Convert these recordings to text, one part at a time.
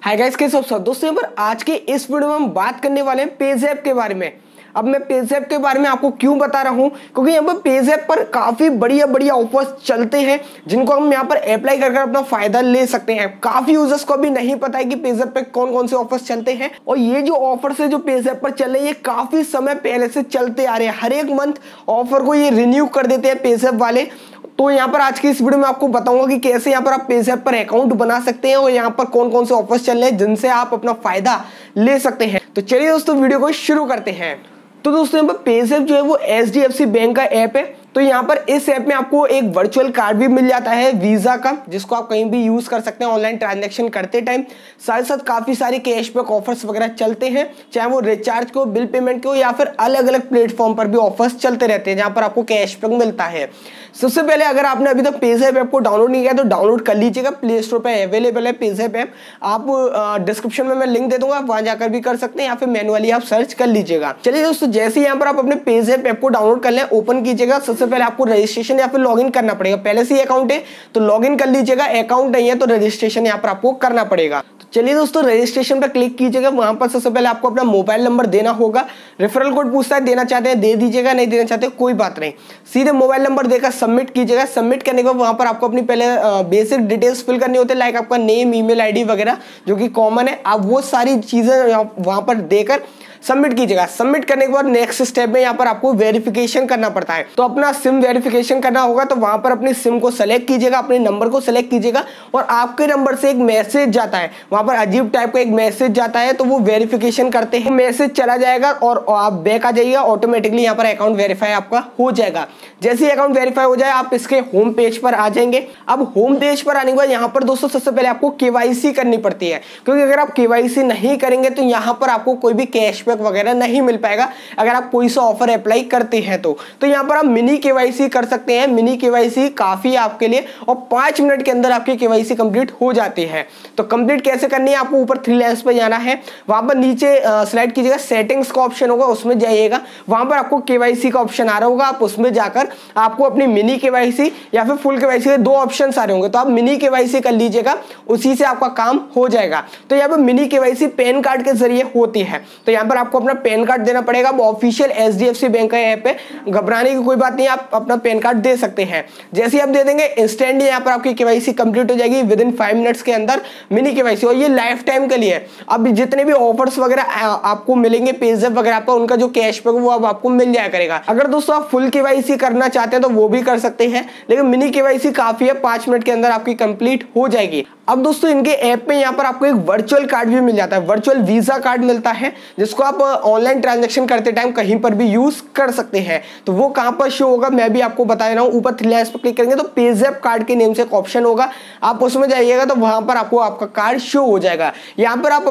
Hi guys, कैसे हो सब दोस्तों। यहाँ पर आज के इस वीडियो में हम बात करने वाले हैं पेज़ैप के बारे में। अब मैं पेज़ैप के बारे में आपको क्यों बता रहा हूं, क्योंकि यहाँ पर पेज़ैप पर काफी बढ़िया बढ़िया ऑफर्स चलते हैं जिनको हम यहाँ पर अप्लाई कर अपना फायदा ले सकते हैं। काफी यूजर्स को भी नहीं पता है कि पेज़ैप पे कौन कौन से ऑफर्स चलते हैं, और ये जो ऑफर्स है जो पेज़ैप पर चल रहे हैं ये काफी समय पहले से चलते आ रहे हैं। हर एक मंथ ऑफर को ये रिन्यू कर देते हैं पेज़ैप वाले। तो यहाँ पर आज की इस वीडियो में आपको बताऊंगा कि कैसे यहाँ पर आप पेज़ैप पर अकाउंट बना सकते हैं और यहाँ पर कौन कौन से ऑफर्स चल रहे हैं जिनसे आप अपना फायदा ले सकते हैं। तो चलिए दोस्तों वीडियो को शुरू करते हैं। तो दोस्तों यहाँ पर पेज़ैप जो है वो HDFC बैंक का ऐप है। तो यहाँ पर इस ऐप में आपको एक वर्चुअल कार्ड भी मिल जाता है वीजा का, जिसको आप कहीं भी यूज कर सकते हैं ऑनलाइन ट्रांजैक्शन करते टाइम। साथ साथ काफी सारे कैशबैक ऑफर्स वगैरह चलते हैं, चाहे वो रिचार्ज को, बिल पेमेंट को, या फिर अलग अलग प्लेटफॉर्म पर भी ऑफर्स चलते रहते हैं जहां पर आपको कैशबैक मिलता है। सबसे पहले अगर आपने अभी तक पेज़ैप ऐप को डाउनलोड नहीं किया तो डाउनलोड कर लीजिएगा। प्ले स्टोर पर अवेलेबल है पेज़ैप ऐप। आप डिस्क्रिप्शन में मैं लिंक दे दूंगा, वहां जाकर भी कर सकते हैं या फिर मैनुअली आप सर्च कर लीजिएगा। चलिए दोस्तों, जैसे यहाँ पर आप अपने पेज़ैप ऐप को डाउनलोड कर लें, ओपन कीजिएगा। सबसे पहले आपको रजिस्ट्रेशन या फिर लॉगिन करना पड़ेगा। पहले से ही अकाउंट है तो लॉगिन कर लीजिएगा, अकाउंट नहीं है तो रजिस्ट्रेशन यहाँ पर आपको करना पड़ेगा। तो चलिए दोस्तों, रजिस्ट्रेशन पर क्लिक कीजिएगा। वहां पर सबसे पहले आपको अपना मोबाइल नंबर देना होगा। रेफरल कोड पूछता है, देना चाहते हैं दे दीजिएगा, नहीं देना चाहते कोई बात नहीं। सीधे मोबाइल नंबर देकर सबमिट कीजिएगा। सबमिट करने के बाद वहां पर आपको अपनी पहले बेसिक डिटेल्स फिल करनी होती है, लाइक आपका नेम, ईमेल आईडी वगैरह जो कि कॉमन है। आप वो सारी चीजें वहां पर देकर सबमिट कीजिएगा। सबमिट करने के बाद नेक्स्ट स्टेप में यहाँ पर आपको वेरिफिकेशन करना पड़ता है। तो अपना सिम वेरिफिकेशन करना होगा, तो वहां पर अपनी सिम को सेलेक्ट कीजिएगा, अपने नंबर को सेलेक्ट कीजिएगा और आपके नंबर से एक मैसेज जाता है। वहां पर अजीब टाइप का एक मैसेज जाता है, तो वो वेरिफिकेशन करते हैं, मैसेज चला जाएगा और आप बैक आ जाइएगा। ऑटोमेटिकली यहाँ पर अकाउंट वेरीफाई आपका हो जाएगा। जैसे ही अकाउंट वेरीफाई हो जाए आप इसके होम पेज पर आ जाएंगे। अब होम पेज पर आने के बाद यहाँ पर दोस्तों सबसे पहले आपको KYC करनी पड़ती है, क्योंकि अगर आप KYC नहीं करेंगे तो यहाँ पर आपको कोई भी कैशबैक वगैरह नहीं मिल पाएगा अगर आप कोई सा ऑफर अप्लाई करते हैं तो यहाँ पर आप मिनी KYC कर सकते हैं। मिनी KYC काफी है आपके लिए और 5 मिनट के अंदर आपकी KYC कंप्लीट हो जाती है। तो कंप्लीट कैसे करनी है, आपको ऊपर 3 लाइंस पे जाना है, वहां पर नीचे स्लाइड कीजिएगा, सेटिंग्स का ऑप्शन होगा, उसमें जाइएगा। वहां पर आपको KYC का ऑप्शन आ रहा होगा, आप उसमें जाकर आपको अपनी मिनी KYC या फिर फुल KYC के 2 ऑप्शन आ रहे होंगे, तो आप मिनी KYC कर लीजिएगा, उसी से आपका काम हो जाएगा। तो यहाँ पर मिनी KYC पैन कार्ड के जरिए होती है। तो यहाँ पर आपको अपना पैन कार्ड देना पड़ेगा। ऑफिशियल HDFC बैंक का ऐप है, घबराने की कोई बात नहीं, आप अपना पैन कार्ड दे सकते हैं। जैसे आप दे देंगे इंस्टेंट यहाँ पर आपकी KYC कंप्लीट हो जाएगी विद इन 5 मिनट्स के अंदर मिनी KYC, और ये लाइफ टाइम के लिए। अब जितने भी ऑफर्स वगैरह आपको मिलेंगे पेज़ैप वगैरह पर, उनका जो कैशबैक वो अब आपको मिल जाया करेगा। अगर दोस्तों आप फुल KYC करना चाहते हैं तो वो भी कर सकते हैं, लेकिन मिनी KYC काफी है, 5 मिनट के अंदर आपकी कंप्लीट हो जाएगी। अब दोस्तों इनके ऐप में यहाँ पर आपको एक वर्चुअल कार्ड भी मिल जाता है, वर्चुअल वीजा कार्ड मिलता है, जिसको आप ऑनलाइन ट्रांजैक्शन करते टाइम कहीं पर भी यूज कर सकते हैं। तो वो कहां पर शो होगा मैं भी आपको बता रहा हूं। ऊपर 3 लाइंस पर क्लिक करेंगे तो पेज़ैप कार्ड के नेम से एक ऑप्शन होगा, आप उसमें जाइएगा तो वहां पर आपको आपका कार्ड शो हो जाएगा। यहाँ पर आप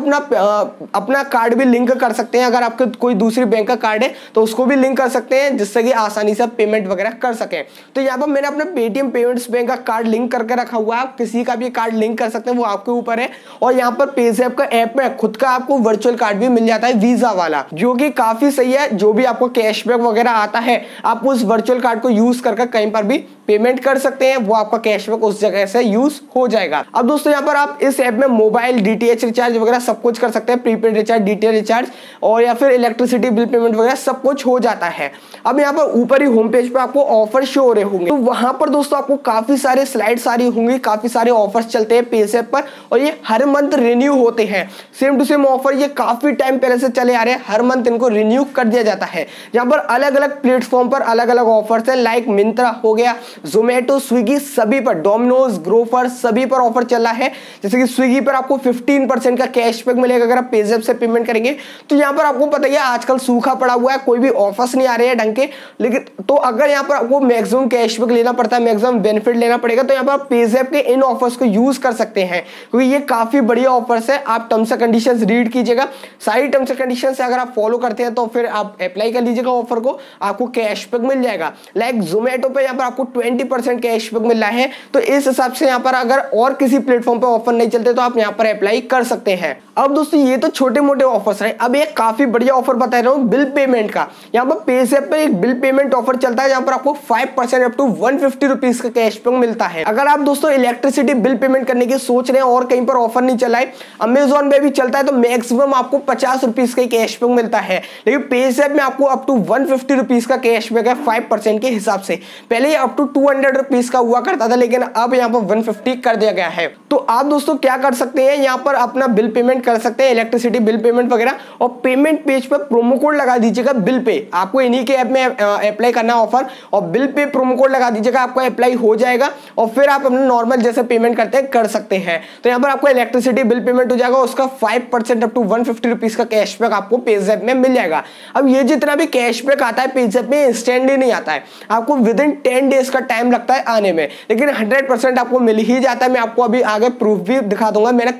अपना कार्ड भी लिंक कर सकते हैं। अगर आपके कोई दूसरी बैंक का कार्ड है तो उसको भी लिंक कर सकते हैं, जिससे कि आसानी से पेमेंट वगैरह कर सके। तो यहाँ पर मैंने अपना पेटीएम पेमेंट्स बैंक का कार्ड लिंक करके रखा हुआ है, आप किसी का भी कार्ड लिंक कर सकते हैं, वो आपके ऊपर है। और यहाँ पर पेज़ैप का ऐप में खुद का आपको वर्चुअल कार्ड भी मिल जाता है वीजा वाला, जो कि काफी सही है। जो भी आपको कैशबैक वगैरह आता है आप उस वर्चुअल कार्ड को यूज करके कहीं पर भी पेमेंट कर सकते हैं, वो आपका कैशबैक उस जगह से यूज हो जाएगा। अब दोस्तों यहाँ पर आप इस ऐप में मोबाइल DTH रिचार्ज वगैरह सब कुछ कर सकते हैं, प्रीपेड रिचार्ज, DTH रिचार्ज और या फिर इलेक्ट्रिसिटी बिल पेमेंट वगैरह सब कुछ हो जाता है। अब यहाँ पर ऊपर ही होम पेज पे आपको ऑफर शो हो रहे होंगे, तो वहां पर दोस्तों आपको काफी सारे स्लाइड्स आ रही होंगी, काफी सारे ऑफर्स चलते हैं पेज़ैप पर और ये हर मंथ रिन्यू होते हैं। सेम टू सेम ऑफर ये काफी टाइम पहले से चले आ रहे हैं, हर मंथ इनको रिन्यू कर दिया जाता है। यहाँ पर अलग अलग प्लेटफॉर्म पर अलग अलग ऑफर्स है, लाइक मिंत्रा हो गया, जोमेटो, स्विगी, सभी पर, डोमिनोज, ग्रोफर, सभी पर ऑफर चल रहा है। जैसे कि स्विगी पर आपको 15% का कैशबैक मिलेगा अगर आप पेज़ैप से पेमेंट करेंगे। तो यहाँ पर आपको पता ही है आजकल सूखा पड़ा हुआ है, कोई भी ऑफर्स नहीं आ रहे हैं ढंग के, लेकिन तो अगर यहाँ पर आपको मैक्सिमम कैशबैक लेना पड़ता है, मैक्सिमम बेनिफिट लेना पड़ेगा, तो यहाँ पर आप पेज़ैप के इन ऑफर्स को यूज कर सकते हैं, क्योंकि ये काफी बढ़िया ऑफर्स है। आप टर्म्स एंड कंडीशंस रीड कीजिएगा, सारी टर्म्स एंड कंडीशंस अगर आप फॉलो करते हैं तो फिर आप अप्लाई कर लीजिएगा ऑफर को, आपको कैशबैक मिल जाएगा। लाइक जोमेटो पे यहाँ पर आपको 20% कैशबैक मिल रहा है, तो इस हिसाब से यहाँ पर अगर और किसी प्लेटफॉर्म पे ऑफर नहीं चलते तो आप यहाँ पर अप्लाई कर सकते हैं। अब दोस्तों ये तो छोटे मोटे ऑफर्स हैं, अब एक काफी बढ़िया ऑफर बता रहा हूँ बिल पेमेंट का। यहाँ पर पेज़ैप पे एक बिल पेमेंट ऑफर चलता है, जहाँ पर आपको 5% अप टू 150 रुपीज का कैशबैक मिलता है। अगर आप दोस्तों इलेक्ट्रिसिटी बिल पेमेंट करने के की सोच रहे हैं और कहीं पर ऑफर नहीं चला है, अमेजोन में भी चलता है तो मैक्सिमम आपको 50 रुपीज का कैशबैक मिलता है, लेकिन पेज़ैप में आपको अप टू 150 रुपीज का कैशबैक है 5% के हिसाब से। पहले ये अप टू 200 रुपीज का हुआ करता था, लेकिन अब यहाँ पर 150 कर दिया गया है। तो आप दोस्तों क्या कर सकते हैं, यहाँ पर अपना बिल पेमेंट कर सकते हैं, इलेक्ट्रिसिटी बिल पेमेंट वगैरह, और पेमेंट पेज पर प्रोमो कोड लगा दीजिएगा बिल पे। आपको इन्हीं के ऐप में अप्लाई करना ऑफर, और बिल पे प्रोमो कोड लगा दीजिएगा, आपका अप्लाई हो जाएगा और फिर आप अपने नॉर्मल जैसे पेमेंट करते हैं कर सकते हैं। तो यहाँ पर आपको इलेक्ट्रिसिटी बिल पेमेंट हो जाएगा, उसका 5% अप टू 150 रुपीज का कैशबैक आपको पेज़ैप में मिल जाएगा। अब ये जितना भी कैशबैक आता है पेज़ैप में इंस्टेंटली नहीं आता है, आपको विद इन 10 डेज का टाइम लगता है आने में, लेकिन 100% आपको मिल ही जाता है। मैं आपको अभी आगे प्रूफ भी दिखा दूंगा। मैंने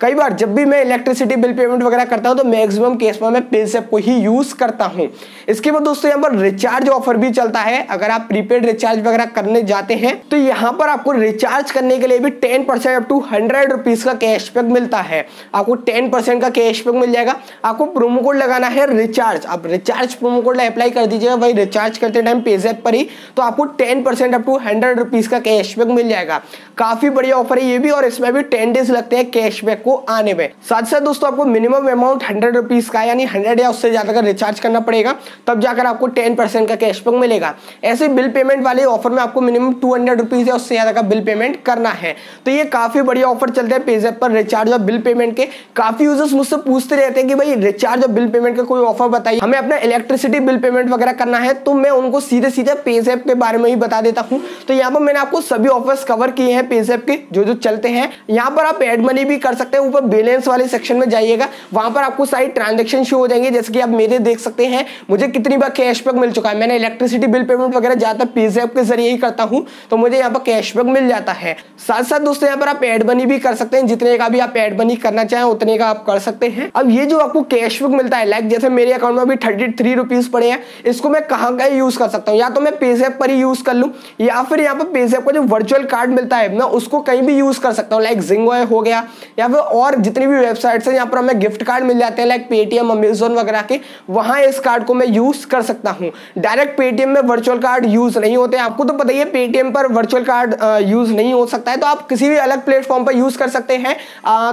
कई बार जब भी मैं इलेक्ट्रिसिटी बिल पेमेंट वगैरह करता हूं तो मैक्सिमम केस में मैं पेज़ैप को ही यूज करता हूं। इसके बाद दोस्तों यहाँ पर रिचार्ज ऑफर भी चलता है। अगर आप प्रीपेड रिचार्ज वगैरह करने जाते हैं तो यहाँ पर आपको रिचार्ज करने के लिए भी 10% अप टू 100 रुपीज का कैशबैक मिलता है। आपको 10% का कैशबैक मिल जाएगा। आपको प्रोमो कोड लगाना है रिचार्ज, आप रिचार्ज प्रोमो कोड अप्लाई कर दीजिएगा वही रिचार्ज करते टाइम पेज़ैप पर ही, तो आपको 10% अप टू 100 रुपीज का कैशबैक मिल जाएगा। काफी बढ़िया ऑफर है ये भी, और इसमें भी 10 डेज लगते हैं कैशबैक को आने में। साथ साथ दोस्तों आपको मिनिमम अमाउंट 100 रुपीज का यानी 100 या उससे ज्यादा का रिचार्ज करना पड़ेगा, तब जाकर आपको 10% का कैशबैक मिलेगा। ऐसे बिल पेमेंट वाले ऑफर में आपको मिनिमम 200 रुपीज या उससे ज्यादा का बिल पेमेंट करना है। तो ये काफी बढ़िया ऑफर चलते हैं पेज़ैप पर रिचार्ज और बिल पेमेंट के। काफी यूजर्स मुझसे पूछते रहते हैं कि भाई रिचार्ज और बिल पेमेंट का कोई ऑफर बताइए, हमें अपना इलेक्ट्रिसिटी बिल पेमेंट वगैरह करना है, तो मैं उनको सीधे सीधे पेज़ैप के बारे में ही बता देता हूं। तो यहाँ पर मैंने आपको सभी ऑफर्स कवर किए हैं पेज़ैप के जो जो चलते हैं। यहाँ पर आप एड मनी भी कर सकते हैं, ऊपर बैलेंस वाले सेक्शन में जाइएगा, वहां पर आपको सारी ट्रांजेक्शन शो हो जाएंगे। जैसे कि आप मेरे देख सकते हैं मुझे कितनी बार कैशबैक मिल चुका है। मैंने इलेक्ट्रिसिटी बिल पेमेंट वगैरह ज्यादा पेज़ैप के जरिए ही करता हूं, तो मुझे यहाँ पर कैशबैक मिल जाता है। साथ साथ दोस्तों यहाँ पर आप एड मनी भी कर सकते हैं, जितने का भी आप एड मनी करना चाहें उतने का आप कर सकते हैं। अब ये जो आपको कैशबैक मिलता है, लाइक जैसे मेरे अकाउंट में अभी 33 रुपीज पड़े हैं, इसको मैं कहाँ का यूज कर सकता हूँ, या तो मैं पेज़ैप पर ही यूज कर लूँ, या फिर यहाँ पर पेज़ैप का जो वर्चुअल कार्ड मिलता है मैं उसको कहीं भी यूज कर सकता हूँ, लाइक जिंगो हो गया, या फिर और जितनी भी वेबसाइट्स हैं यहाँ पर हमें गिफ्ट कार्ड मिल जाते हैं लाइक पेटीएम अमेजोन वगैरह के, वहां इस कार्ड को मैं यूज कर सकता हूँ। डायरेक्ट पेटीएम में वर्चुअल कार्ड यूज नहीं होते, आपको तो पता ही है पेटीएम पर वर्चुअल कार्ड यूज नहीं हो सकता है, तो आप किसी भी अलग प्लेटफॉर्म पर यूज कर सकते हैं।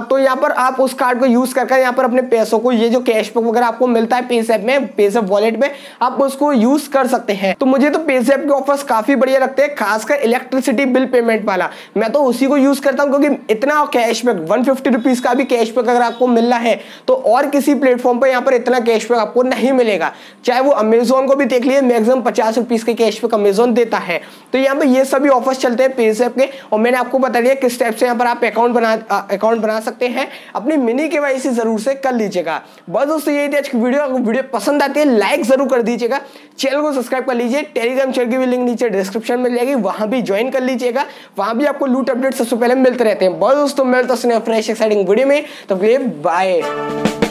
तो यहाँ पर आप उस कार्ड को यूज करके यहाँ पर अपने पैसों को, ये जो कैशबैक वगैरह आपको मिलता है पेज़ैप में, पेज़ैप वॉलेट में, आप उसको यूज कर सकते हैं। तो मुझे तो पेज़ैप के ऑफर्स काफी बढ़िया लगते हैं, खासकर इलेक्ट्रिसिटी बिल पेमेंट वाला मैं तो उसी को यूज करता हूँ, क्योंकि इतना कैशबैक 150 रुपीज का भी कैशबैक अगर आपको मिल रहा है तो और किसी प्लेटफॉर्म पर यहाँ पर इतना कैशबैक आपको नहीं मिलेगा। चाहे वो अमेजोन को भी देख लिए, मैक्सिमम 50 रुपीज के कैशबैक अमेजोन देता है। तो यहाँ पर ये सभी ऑफर्स चलते हैं पेज़ैप के, और मैंने आपको बता दिया किस टाइप से यहाँ पर आप अकाउंट बना सकते हैं। अपनी मिनी केवाईसी जरूर से कर लीजिएगा। बस दोस्तों यही थी आज की वीडियो। अगर वीडियो पसंद आती है लाइक जरूर कर दीजिएगा, चैनल को सब्सक्राइब कर लीजिए, टेलीग्राम चैनल की भी लिंक नीचे डिस्क्रिप्शन में मिल जाएगी, वहां भी ज्वाइन कर लीजिएगा, वहां भी आपको लूट अपडेट सबसे पहले मिलते रहते हैं। बस दोस्तों मिलते हैं फ्रेश एक्साइटिंग वीडियो में, तो बाय।